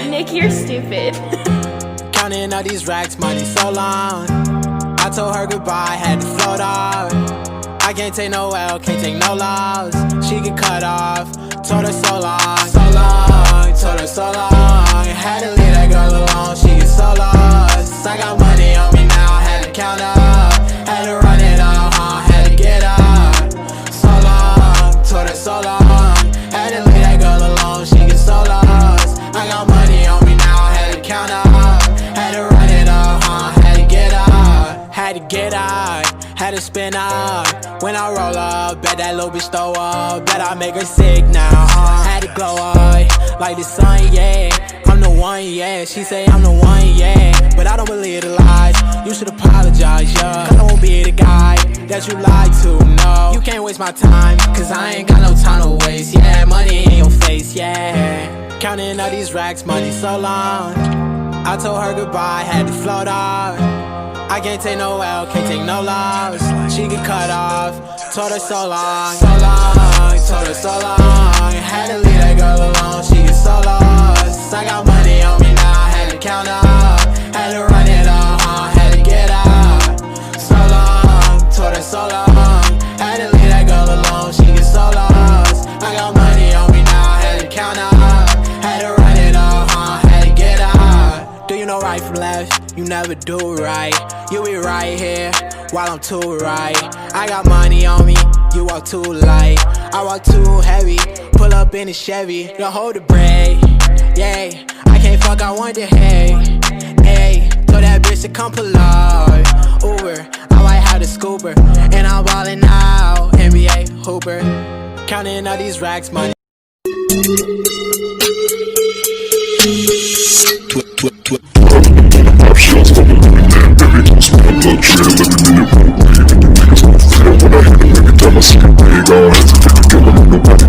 Nick, you're stupid. Counting all these racks, money so long. I told her goodbye, had to float off. I can't take no L, can't take no loss. She get cut off, told her so long, so long, told her so long. Had to leave that girl alone, she get so lost. I got money on me now, had to count up, had to run it up, had to get up. So long, told her so long. Had to leave that girl alone, she get so lost. I got money on me now, had to count up, had to run it up, had to get up, had to get out, had to spin out. When I roll up, bet that little bitch throw up, bet I make her sick now, had to glow up, like the sun, yeah. I'm the one, yeah, she say I'm the one, yeah. But I don't believe the lies, you should apologize, yeah. I won't be the guy that you lied to, no. You can't waste my time, cause I ain't got no time to waste, yeah. Money in your face, yeah. Counting all these racks, money so long. I told her goodbye, had to float off. I can't take no L, can't take no loss. She get cut off, told her so long, so long, told her so long. Had to leave that girl alone, she get so lost. I got money on me now, had to count up, had to run it up, had to get out. So long, told her so long. Had to leave that girl alone, she get so lost. I got money on me now, had to count up, had to run it up, had to get out. Do you know right from left? You never do right. You be right here while I'm too right. I got money on me, you walk too light. I walk too heavy, pull up in a Chevy. Don't hold the brake, yeah. I can't fuck, I want the hay, hey. Told that bitch to come pull up, Uber. I might have the scooper, and I'm ballin' now, NBA Hooper. Counting all these racks, money. When I hit a nigga, tell I see a big, I don't hesitate to kill him, nobody